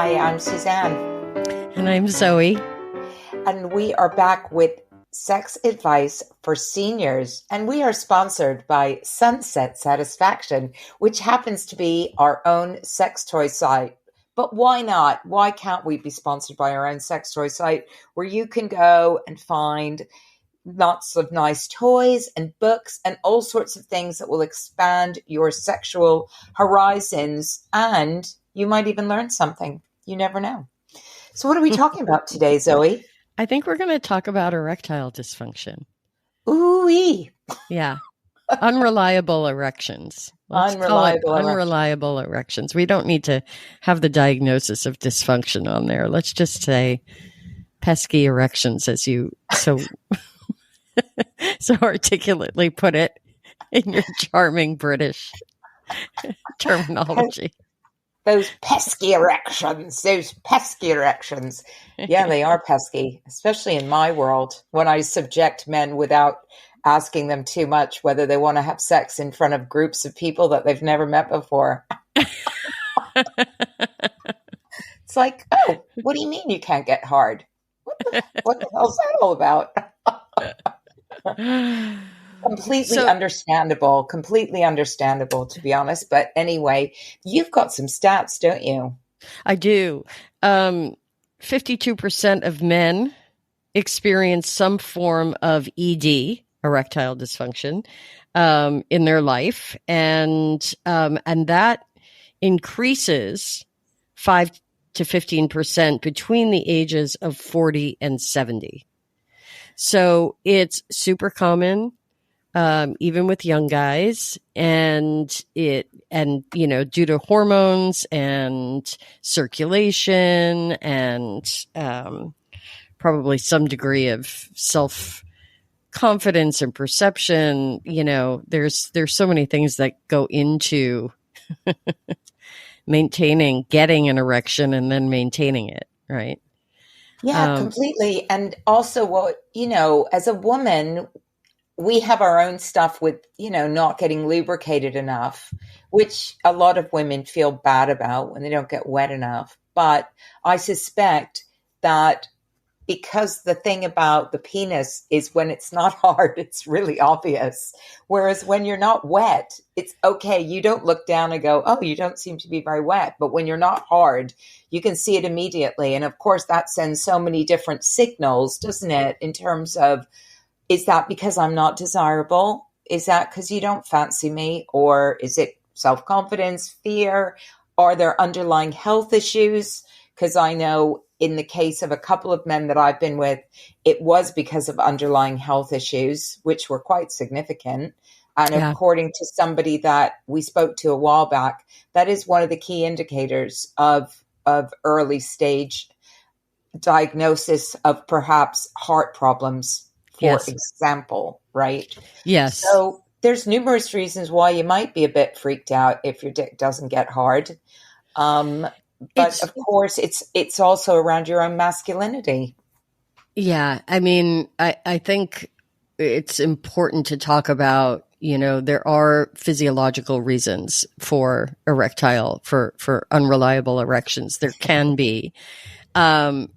Hi, I'm Suzanne. And I'm Zoe. And we are back with sex advice for seniors. And we are sponsored by Sunset Satisfaction, which happens to be our own sex toy site. But why not? Why can't we be sponsored by our own sex toy site where you can go and find lots of nice toys and books and all sorts of things that will expand your sexual horizons, and you might even learn something. You never know. So what are we talking about today, Zoe? I think we're going to talk about erectile dysfunction. Ooh-wee. Yeah. Unreliable erections. Let's Unreliable call it unreliable erections. We don't need to have the diagnosis of dysfunction on there. Let's just say pesky erections, as you so articulately put it in your charming British terminology. Those pesky erections. Yeah, they are pesky, especially in my world when I subject men without asking them too much whether they want to have sex in front of groups of people that they've never met before. It's like, oh, what do you mean you can't get hard? What the hell's that all about? Completely understandable, to be honest. But anyway, you've got some stats, don't you? I do. 52% of men experience some form of ED, erectile dysfunction, in their life. And that increases 5 to 15% between the ages of 40 and 70. So it's super common. Even with young guys, and due to hormones and circulation and probably some degree of self-confidence and perception, there's so many things that go into getting an erection and then maintaining it, right? Yeah, completely. And also, as a woman, we have our own stuff with, not getting lubricated enough, which a lot of women feel bad about when they don't get wet enough. But I suspect that because the thing about the penis is when it's not hard, it's really obvious. Whereas when you're not wet, it's okay. You don't look down and go, oh, you don't seem to be very wet. But when you're not hard, you can see it immediately. And of course, that sends so many different signals, doesn't it, in terms of, is that because I'm not desirable? Is that because you don't fancy me? Or is it self-confidence, fear? Are there underlying health issues? Because I know in the case of a couple of men that I've been with, it was because of underlying health issues, which were quite significant. And according to somebody that we spoke to a while back, that is one of the key indicators of early stage diagnosis of perhaps heart problems. For example, right? Yes. So there's numerous reasons why you might be a bit freaked out if your dick doesn't get hard. But of course, it's also around your own masculinity. Yeah. I mean, I think it's important to talk about, there are physiological reasons for for unreliable erections. There can be. The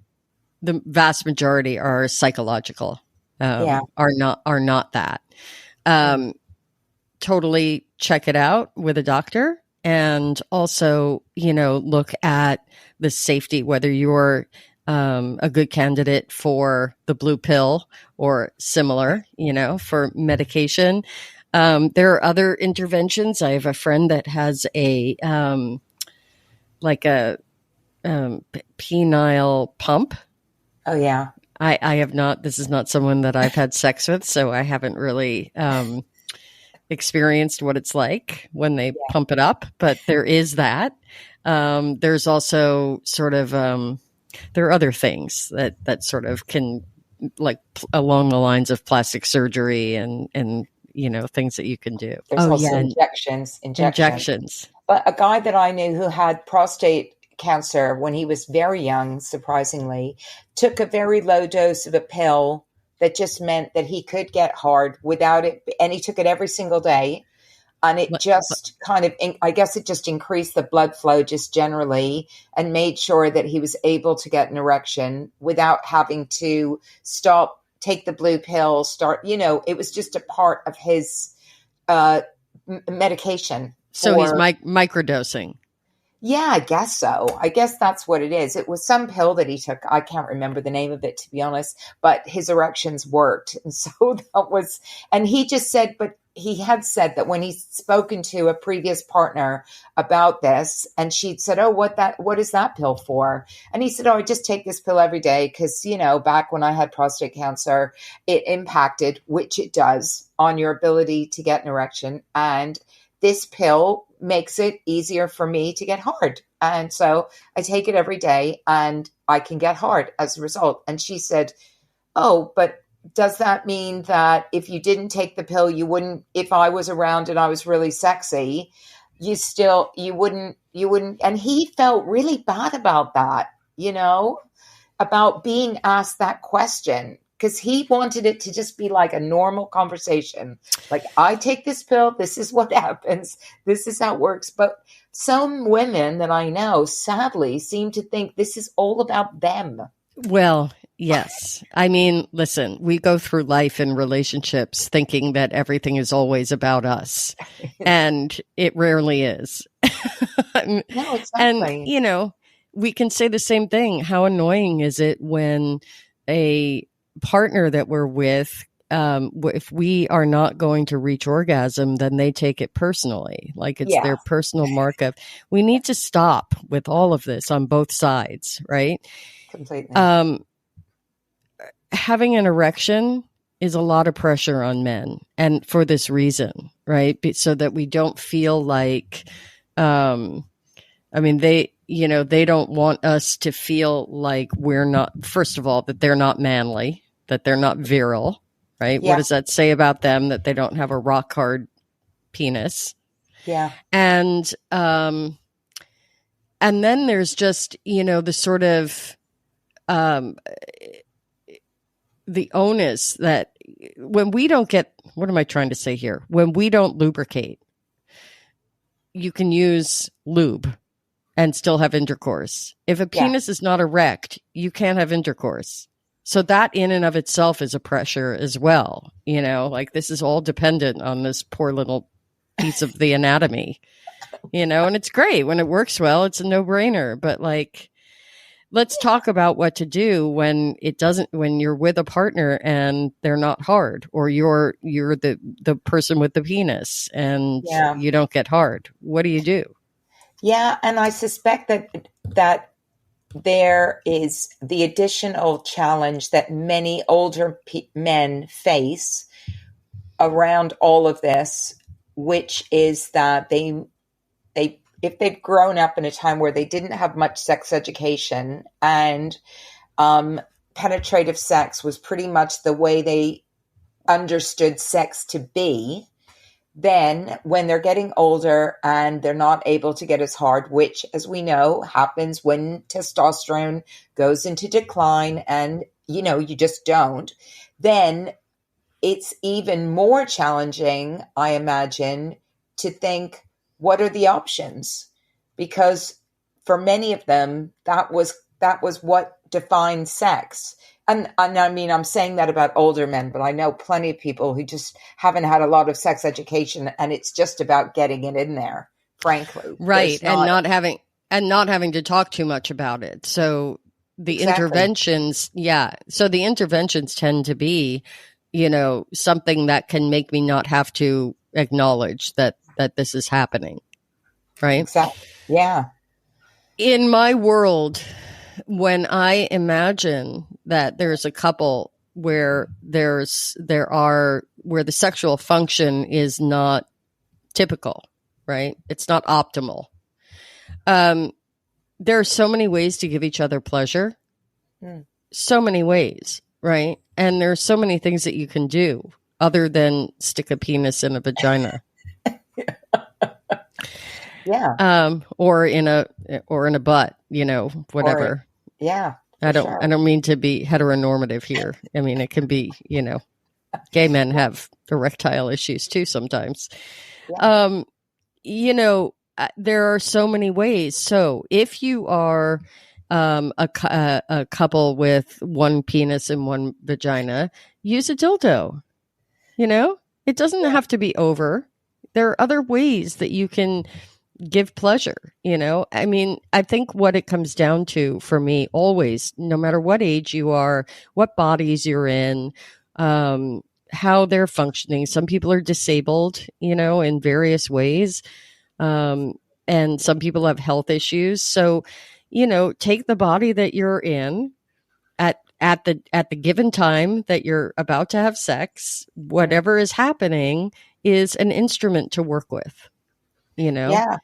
vast majority are psychological. Are not that. Totally check it out with a doctor, and also, look at the safety, whether you're a good candidate for the blue pill or similar, for medication. There are other interventions. I have a friend that has a penile pump. Oh, yeah. I have not. This is not someone that I've had sex with, so I haven't really experienced what it's like when they pump it up. But there is that. There's also sort of there are other things that sort of can, like along the lines of plastic surgery and things that you can do. There's also injections. But a guy that I knew who had prostate cancer when he was very young, surprisingly, took a very low dose of a pill that just meant that he could get hard without it. And he took it every single day. And it just kind of, I guess it just increased the blood flow just generally and made sure that he was able to get an erection without having to stop, take the blue pill, it was just a part of his medication. So he's microdosing. Yeah, I guess so. I guess that's what it is. It was some pill that he took. I can't remember the name of it, to be honest, but his erections worked. And so and he just said, but he had said that when he's spoken to a previous partner about this, and she'd said, oh, what is that pill for? And he said, oh, I just take this pill every day because, back when I had prostate cancer, it impacted, which it does, on your ability to get an erection. And this pill makes it easier for me to get hard. And so I take it every day and I can get hard as a result. And she said, oh, but does that mean that if you didn't take the pill, you wouldn't, if I was around and I was really sexy, you wouldn't, and he felt really bad about that, about being asked that question. Because he wanted it to just be like a normal conversation. Like, I take this pill, this is what happens, this is how it works. But some women that I know, sadly, seem to think this is all about them. Well, yes. I mean, listen, we go through life in relationships thinking that everything is always about us. And it rarely is. No, exactly. And, we can say the same thing. How annoying is it when a partner that we're with, if we are not going to reach orgasm, then they take it personally, like it's their personal mark of. We need to stop with all of this on both sides, right? Completely. Having an erection is a lot of pressure on men, and for this reason, right? So that we don't feel like, they don't want us to feel like we're not, first of all, that they're not manly, that they're not virile, right? Yeah. What does that say about them? That they don't have a rock hard penis. Yeah. And then there's just, the sort of, the onus that when we don't get, what am I trying to say here? When we don't lubricate, you can use lube and still have intercourse. If a penis is not erect, you can't have intercourse. So that in and of itself is a pressure as well. Like this is all dependent on this poor little piece of the anatomy, and it's great when it works well, it's a no-brainer. But like, let's talk about what to do when it doesn't, when you're with a partner and they're not hard, or you're the person with the penis and you don't get hard. What do you do? Yeah. And I suspect that there is the additional challenge that many older men face around all of this, which is that they if they've grown up in a time where they didn't have much sex education and penetrative sex was pretty much the way they understood sex to be, then when they're getting older and they're not able to get as hard, which, as we know, happens when testosterone goes into decline and, you just don't, then it's even more challenging, I imagine, to think, what are the options? Because for many of them, that was what defined sex. And I mean, I'm saying that about older men, but I know plenty of people who just haven't had a lot of sex education, and it's just about getting it in there, frankly. Right. And not having to talk too much about it. So the interventions, so the interventions tend to be, something that can make me not have to acknowledge that this is happening. Right. Exactly. Yeah. In my world, when I imagine that there's a couple where where the sexual function is not typical, right? It's not optimal. There are so many ways to give each other pleasure. So many ways, right? And there are so many things that you can do other than stick a penis in a vagina. Yeah. Or in a butt, whatever. I don't mean to be heteronormative here. I mean, it can be, gay men have erectile issues too sometimes. Um, there are so many ways. So if you are a couple with one penis and one vagina, use a dildo. It doesn't have to be over. There are other ways that you can give pleasure. I mean, I think what it comes down to for me always, no matter what age you are, what bodies you're in, how they're functioning. Some people are disabled, in various ways. And some people have health issues. So, take the body that you're in at the given time that you're about to have sex. Whatever is happening is an instrument to work with. Yeah,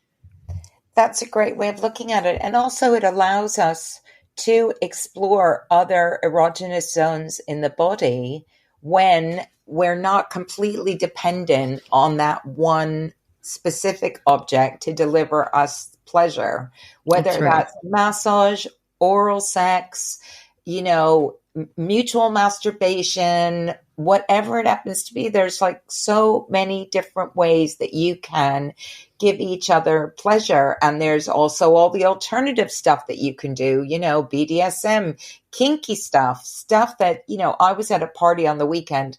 that's a great way of looking at it. And also it allows us to explore other erogenous zones in the body when we're not completely dependent on that one specific object to deliver us pleasure, whether that's massage, oral sex, mutual masturbation, whatever it happens to be. There's like so many different ways that you can give each other pleasure. And there's also all the alternative stuff that you can do, BDSM, kinky stuff that, I was at a party on the weekend.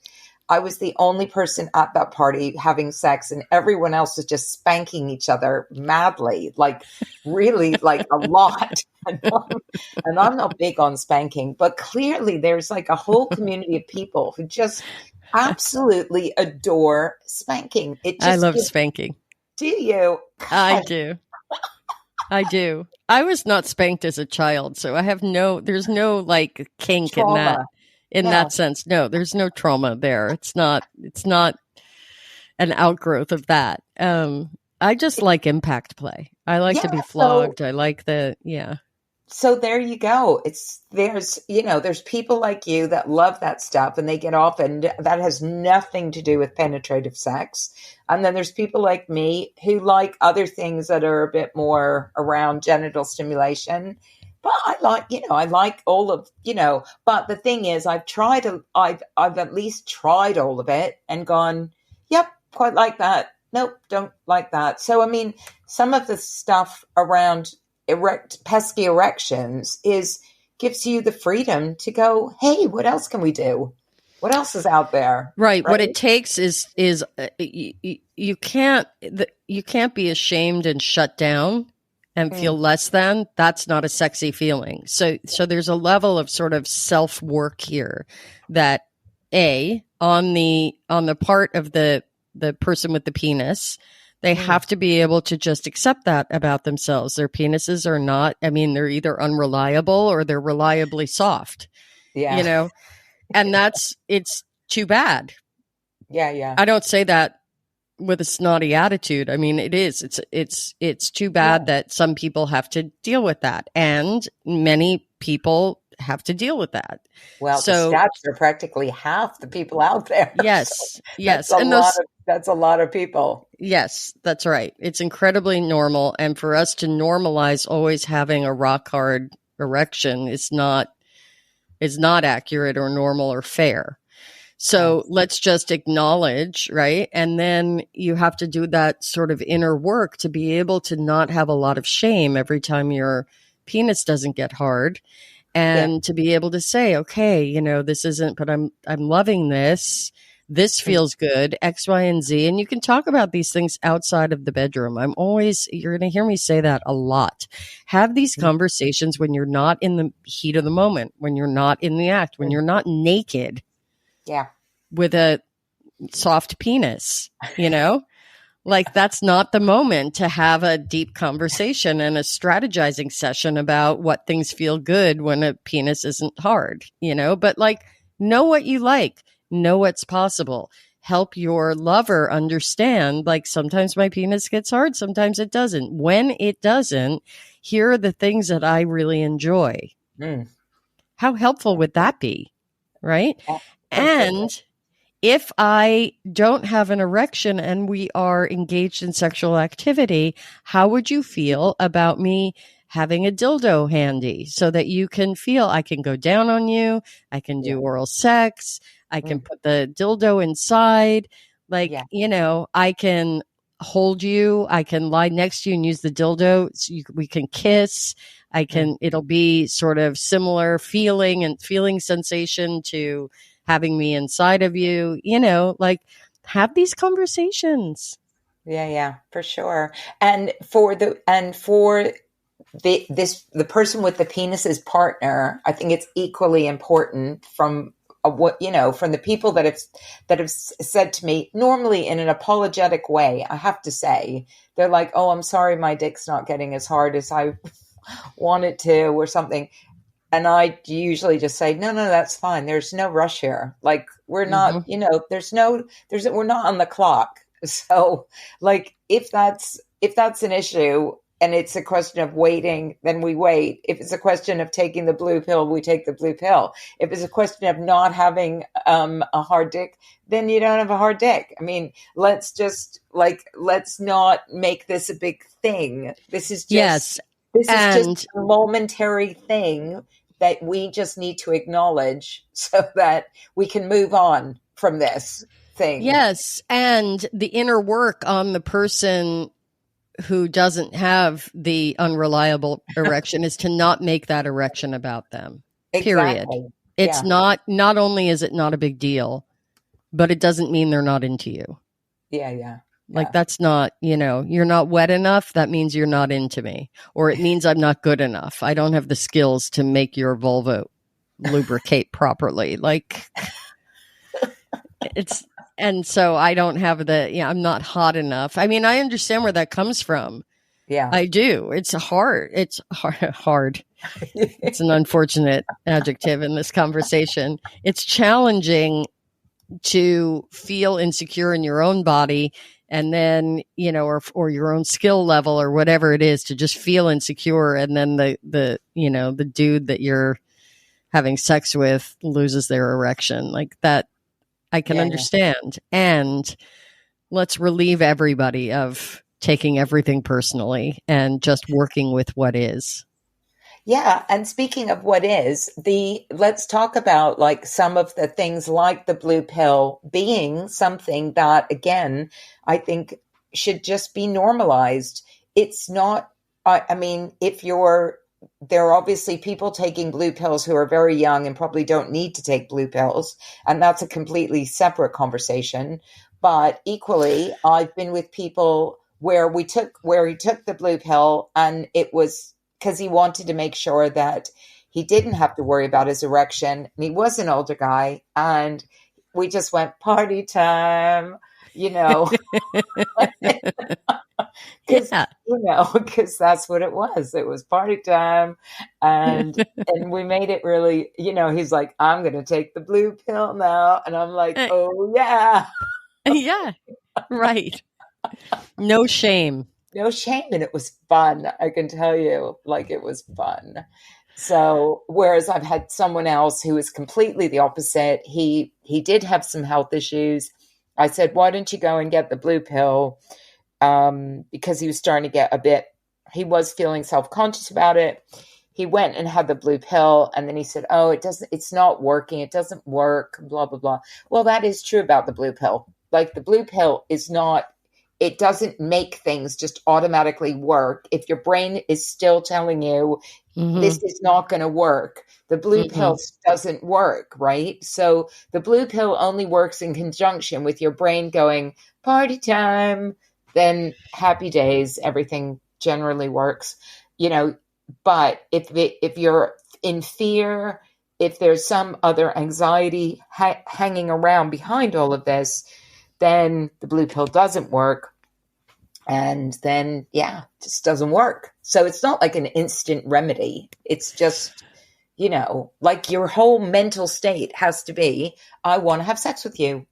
I was the only person at that party having sex, and everyone else was just spanking each other madly, like really like a lot. And I'm not big on spanking, but clearly there's like a whole community of people who just absolutely adore spanking. I love spanking. Do you? God. I do. I do. I was not spanked as a child, so there's no like kink trauma. In that sense. No, there's no trauma there. It's not an outgrowth of that. I just like impact play. I like to be flogged. I like So there you go. There's people like you that love that stuff and they get off, and that has nothing to do with penetrative sex. And then there's people like me who like other things that are a bit more around genital stimulation. But I like all of, but the thing is I've at least tried all of it and gone, yep, quite like that. Nope, don't like that. So, I mean, some of the stuff around pesky erections gives you the freedom to go, hey, what else can we do? What else is out there? Right. What it takes is you can't be ashamed and shut down and feel less than. That's not a sexy feeling. So there's a level of sort of self-work here that on the part of the person with the penis, they have to be able to just accept that about themselves. Their penises are not, I mean, they're either unreliable or they're reliably soft. Yeah. And it's too bad. Yeah. I don't say that with a snotty attitude. I mean, it is. It's too bad that some people have to deal with that, and many people have to deal with that. Well, the stats are practically half the people out there. Yes, yes, that's a lot of people. Yes, that's right. It's incredibly normal, and for us to normalize always having a rock hard erection is not accurate or normal or fair. So let's just acknowledge, right? And then you have to do that sort of inner work to be able to not have a lot of shame every time your penis doesn't get hard, and to be able to say, okay, this isn't, but I'm loving this. This feels good, X, Y, and Z. And you can talk about these things outside of the bedroom. You're going to hear me say that a lot. Have these conversations when you're not in the heat of the moment, when you're not in the act, when you're not naked. Yeah. With a soft penis, like that's not the moment to have a deep conversation and a strategizing session about what things feel good when a penis isn't hard, but like know what you like, know what's possible, help your lover understand, like sometimes my penis gets hard, sometimes it doesn't. When it doesn't, here are the things that I really enjoy. How helpful would that be? Right. And if I don't have an erection and we are engaged in sexual activity, how would you feel about me having a dildo handy so that you can feel I can go down on you, I can do oral sex, I can put the dildo inside, I can hold you. I can lie next to you and use the dildo. So we can kiss. It'll be sort of similar feeling sensation to having me inside of you, like have these conversations. Yeah, for sure. And for the person with the penis's partner, I think it's equally important from from the people that have said to me, normally in an apologetic way, I have to say, they're like, "Oh, I'm sorry, my dick's not getting as hard as I want it to," or something. And I usually just say, no, that's fine. There's no rush here. Like, we're not, we're not on the clock. So, like, if that's an issue and it's a question of waiting, then we wait. If it's a question of taking the blue pill, we take the blue pill. If it's a question of not having a hard dick, then you don't have a hard dick. I mean, let's not make this a big thing. This is just a momentary thing that we just need to acknowledge so that we can move on from this thing. Yes. And the inner work on the person who doesn't have the unreliable erection is to not make that erection about them. Period. Exactly. It's not only is it not a big deal, but it doesn't mean they're not into you. Yeah. Like that's not, you're not wet enough. That means you're not into me, or it means I'm not good enough. I don't have the skills to make your vulva lubricate properly. Like and so I don't have I'm not hot enough. I mean, I understand where that comes from. Yeah, I do. It's hard. It's hard. It's an unfortunate adjective in this conversation. It's challenging to feel insecure in your own body, and then, or your own skill level or whatever it is, to just feel insecure. And then the dude that you're having sex with loses their erection like that. I can understand. And let's relieve everybody of taking everything personally and just working with what is. Yeah. And speaking of what is, let's talk about like some of the things like the blue pill being something that, again, I think should just be normalized. It's not, I mean, there are obviously people taking blue pills who are very young and probably don't need to take blue pills. And that's a completely separate conversation. But equally, I've been with people where he took the blue pill, and it was because he wanted to make sure that he didn't have to worry about his erection. And he was an older guy, and we just went party time, because that's what it was. It was party time, and we made it really, he's like, I'm going to take the blue pill now. And I'm like, oh yeah. Yeah, right. No shame. No shame. And it was fun. I can tell you, like, it was fun. So, whereas I've had someone else who is completely the opposite. He did have some health issues. I said, why don't you go and get the blue pill? Because he was starting to get he was feeling self-conscious about it. He went and had the blue pill, and then he said, oh, it's not working. It doesn't work, blah, blah, blah. Well, that is true about the blue pill. Like, the blue pill it doesn't make things just automatically work. If your brain is still telling you this is not going to work, the blue pill doesn't work, right? So the blue pill only works in conjunction with your brain going, party time, then happy days, everything generally works, but if you're in fear, if there's some other anxiety hanging around behind all of this, then the blue pill doesn't work. And then, it just doesn't work. So it's not like an instant remedy. It's just, like your whole mental state has to be, I want to have sex with you.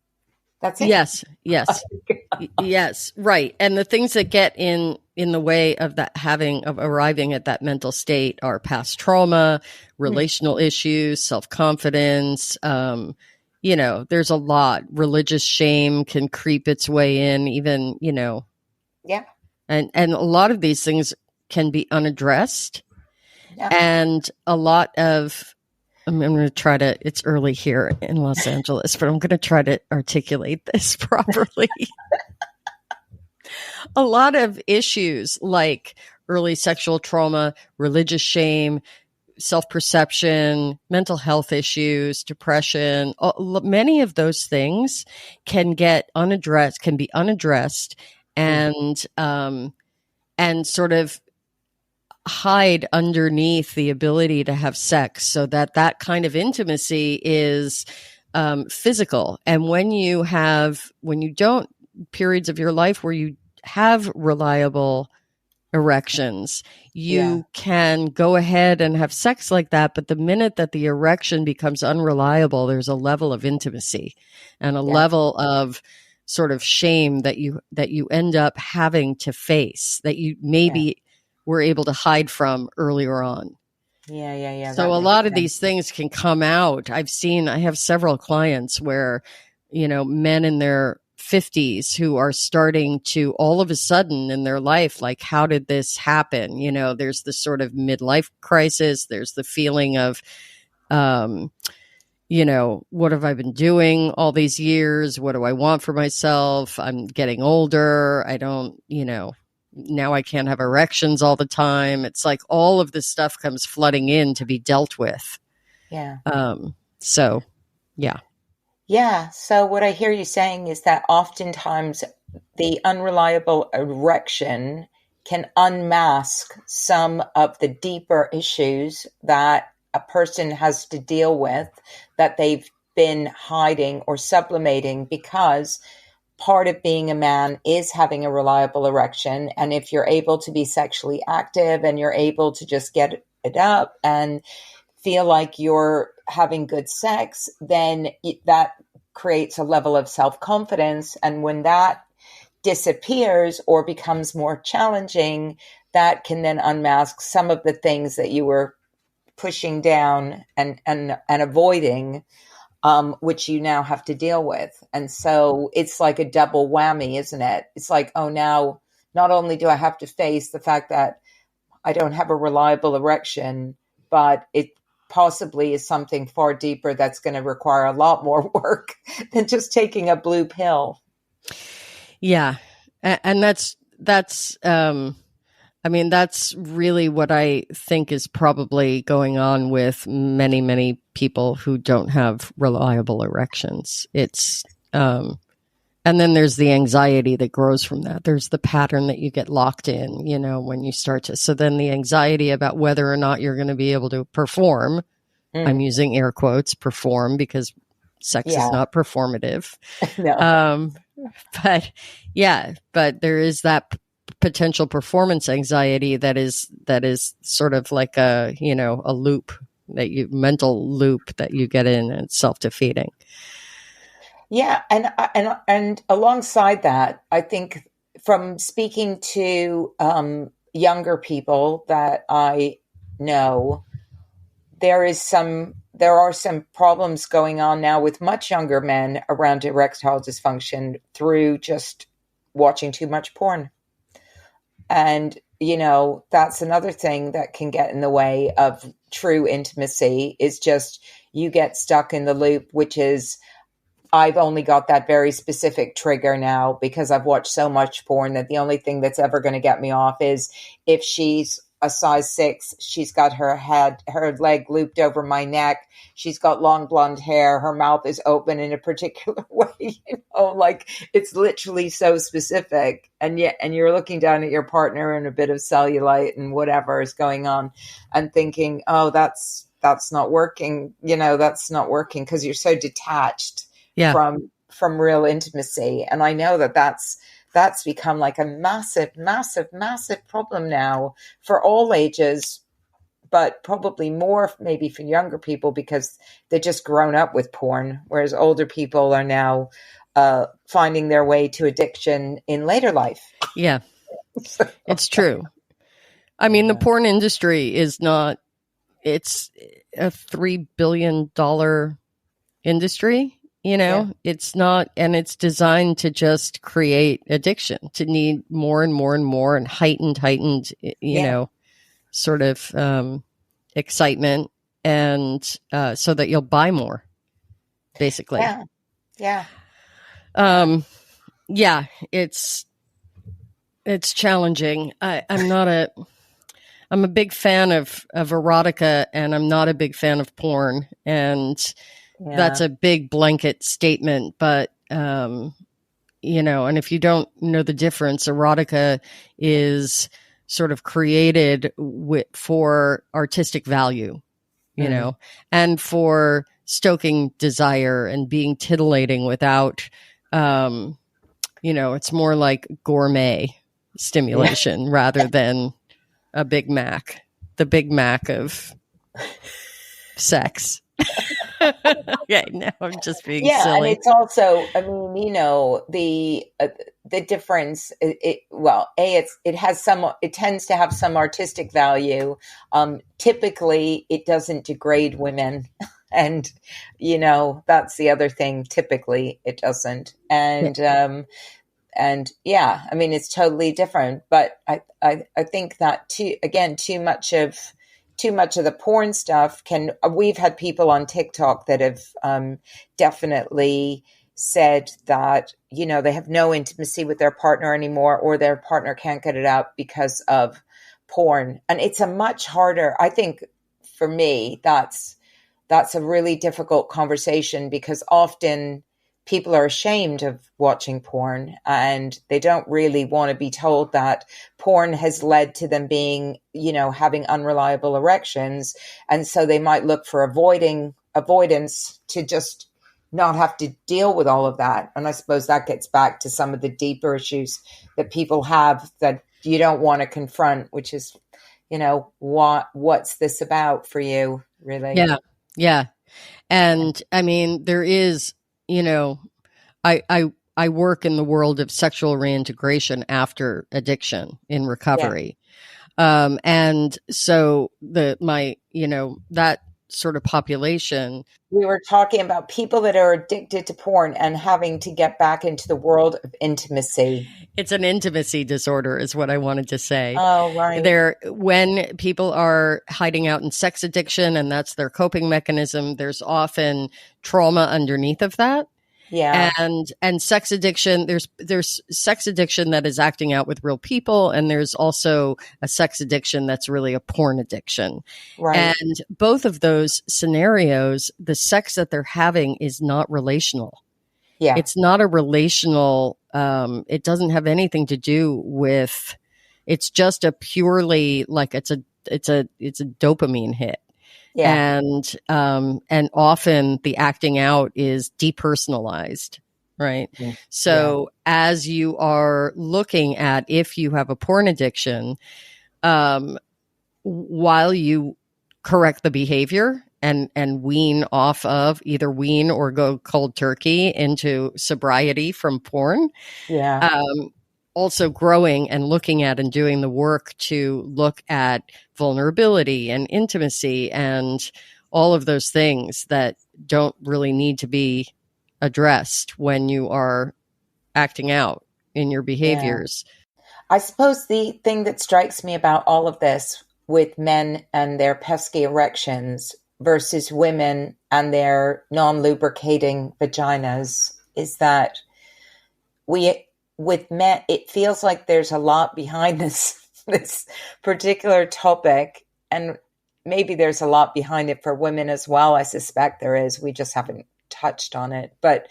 That's it. Yes. Yes. Right. And the things that get in the way of arriving at that mental state are past trauma, relational issues, self-confidence. There's a lot. Religious shame can creep its way in, even, Yeah. And a lot of these things can be unaddressed. Yeah. And a lot of, I'm going to try to, it's early here in Los Angeles, but I'm going to try to articulate this properly. a lot of issues like early sexual trauma, religious shame, self-perception, mental health issues, depression, many of those things can get unaddressed, can be unaddressed, and sort of hide underneath the ability to have sex, so that kind of intimacy is physical. And when you don't periods of your life where you have reliable erections, you can go ahead and have sex like that. But the minute that the erection becomes unreliable, there's a level of intimacy and a level of sort of shame that you end up having to face, that you maybe were able to hide from earlier on. So a lot of these things can come out. I have several clients where, men in their 50s who are starting to all of a sudden in their life, like, how did this happen? There's this sort of midlife crisis. There's the feeling of, what have I been doing all these years? What do I want for myself? I'm getting older. I don't, now I can't have erections all the time. It's like all of this stuff comes flooding in to be dealt with. So what I hear you saying is that oftentimes the unreliable erection can unmask some of the deeper issues that a person has to deal with, that they've been hiding or sublimating, because part of being a man is having a reliable erection. And if you're able to be sexually active and you're able to just get it up and feel like you're having good sex, then that creates a level of self-confidence. And when that disappears or becomes more challenging, that can then unmask some of the things that you were pushing down and avoiding, which you now have to deal with. And so it's like a double whammy, isn't it? It's like, oh, now not only do I have to face the fact that I don't have a reliable erection, but it possibly is something far deeper that's going to require a lot more work than just taking a blue pill. Yeah. And that's really what I think is probably going on with many, many people who don't have reliable erections. It's, and then there's the anxiety that grows from that. There's the pattern that you get locked in, when you start to. So then the anxiety about whether or not you're going to be able to perform. I'm using air quotes, perform, because sex is not performative. No. But there is that potential performance anxiety that is sort of like a loop mental loop that you get in, and it's self-defeating. Yeah. And alongside that, I think from speaking to younger people that I know, there are some problems going on now with much younger men around erectile dysfunction through just watching too much porn. And, that's another thing that can get in the way of true intimacy, is just you get stuck in the loop, which is, I've only got that very specific trigger now because I've watched so much porn that the only thing that's ever going to get me off is if she's a size 6, she's got her leg looped over my neck, she's got long blonde hair, her mouth is open in a particular way, like it's literally so specific. And you're looking down at your partner and a bit of cellulite and whatever is going on and thinking, oh, that's not working. That's not working because you're so detached from real intimacy. And I know that's become like a massive, massive, massive problem now for all ages, but probably more maybe for younger people because they're just grown up with porn, whereas older people are now finding their way to addiction in later life. Yeah, it's true. I mean, the porn industry it's a $3 billion industry. It's not, and it's designed to just create addiction, to need more and more and more and heightened, sort of excitement, and so that you'll buy more, basically. Yeah. It's It's challenging. I'm a big fan of erotica, and I'm not a big fan of porn. And that's a big blanket statement, but, and if you don't know the difference, erotica is sort of created for artistic value, and for stoking desire and being titillating without, it's more like gourmet stimulation rather than a Big Mac, the Big Mac of sex. Okay, no, I'm just being silly. And it's also, I mean, the difference. It tends to have some artistic value. Typically, it doesn't degrade women, and that's the other thing. Typically, it doesn't, and I mean, it's totally different. But I think that too much of the porn stuff we've had people on TikTok that have definitely said that, they have no intimacy with their partner anymore, or their partner can't get it out because of porn. And it's a much harder, I think for me, that's a really difficult conversation, because often people are ashamed of watching porn, and they don't really want to be told that porn has led to them being, having unreliable erections. And so they might look for avoidance to just not have to deal with all of that. And I suppose that gets back to some of the deeper issues that people have that you don't want to confront, which is, what's this about for you, really? Yeah. Yeah. And I mean, there is, I work in the world of sexual reintegration after addiction in recovery. Yeah. And so that sort of population. We were talking about people that are addicted to porn and having to get back into the world of intimacy. It's an intimacy disorder is what I wanted to say. Oh, right. When people are hiding out in sex addiction and that's their coping mechanism, there's often trauma underneath of that. Yeah. And sex addiction, there's sex addiction that is acting out with real people, and there's also a sex addiction that's really a porn addiction. Right. And both of those scenarios, the sex that they're having is not relational. Yeah. It's not a relational, it doesn't have anything to do with, it's just a purely like it's a dopamine hit. Yeah. And often the acting out is depersonalized, right? Yeah. So as you are looking at if you have a porn addiction, while you correct the behavior and wean off of either wean or go cold turkey into sobriety from porn, also growing and looking at and doing the work to look at vulnerability and intimacy and all of those things that don't really need to be addressed when you are acting out in your behaviors. I suppose the thing that strikes me about all of this with men and their pesky erections versus women and their non-lubricating vaginas is that with men, it feels like there's a lot behind this particular topic, and maybe there's a lot behind it for women as well. I suspect there is. We just haven't touched on it. But,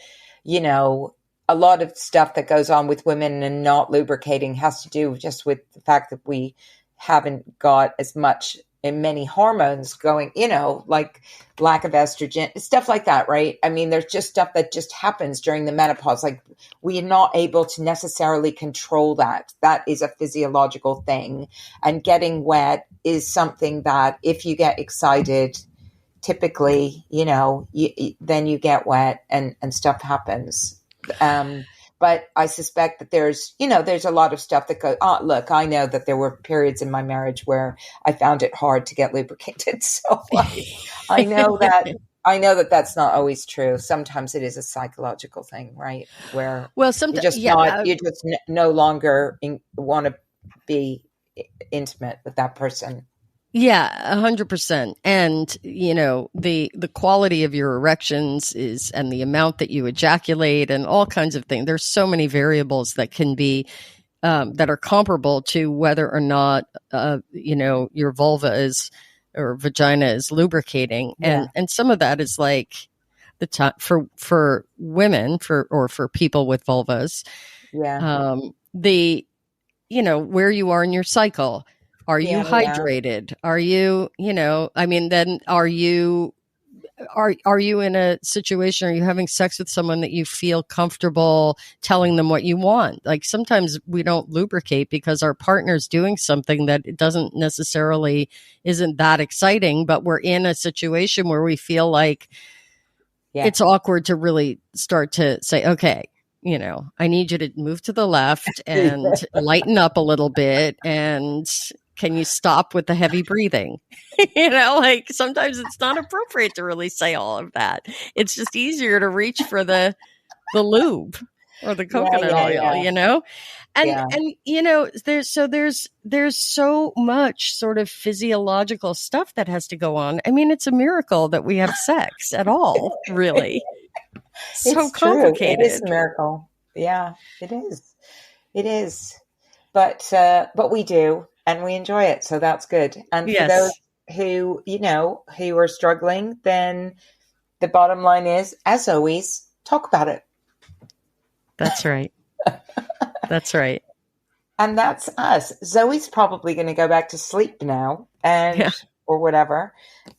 a lot of stuff that goes on with women and not lubricating has to do just with the fact that we haven't got as many hormones going, like lack of estrogen, stuff like that, right? I mean, there's just stuff that just happens during the menopause. Like, we are not able to necessarily control that. That is a physiological thing. And getting wet is something that if you get excited, typically, then you get wet and stuff happens. But I suspect that there's a lot of stuff that goes, look, I know that there were periods in my marriage where I found it hard to get lubricated. So I know that that's not always true. Sometimes it is a psychological thing, right? Where you just no longer want to be intimate with that person. Yeah, 100%. And, the quality of your erections and the amount that you ejaculate and all kinds of things. There's so many variables that can be that are comparable to whether or not, your vulva is or vagina is lubricating. Yeah. And some of that is like the time for women or for people with vulvas. Yeah. Where you are in your cycle. Are you hydrated? Are you, then are you in a situation, are you having sex with someone that you feel comfortable telling them what you want? Like sometimes we don't lubricate because our partner's doing something that it doesn't necessarily isn't that exciting, but we're in a situation where we feel like it's awkward to really start to say, okay, I need you to move to the left and lighten up a little bit. And can you stop with the heavy breathing? Like sometimes it's not appropriate to really say all of that. It's just easier to reach for the lube or the coconut oil, And there's so much sort of physiological stuff that has to go on. I mean, it's a miracle that we have sex at all, really. So it's complicated. True. It is a miracle. Yeah, it is. It is. But we do, and we enjoy it. So that's good. And for those who, who are struggling, then the bottom line is, as always, talk about it. That's right. That's right. And that's us. Zoe's probably going to go back to sleep now or whatever.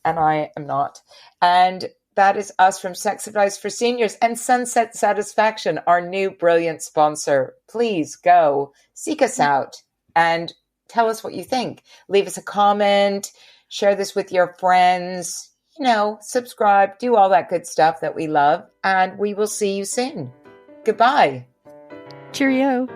And I am not. And that is us from Sex Advice for Seniors and Sunset Satisfaction, our new brilliant sponsor. Please go seek us out and tell us what you think. Leave us a comment, share this with your friends, subscribe, do all that good stuff that we love. And we will see you soon. Goodbye. Cheerio.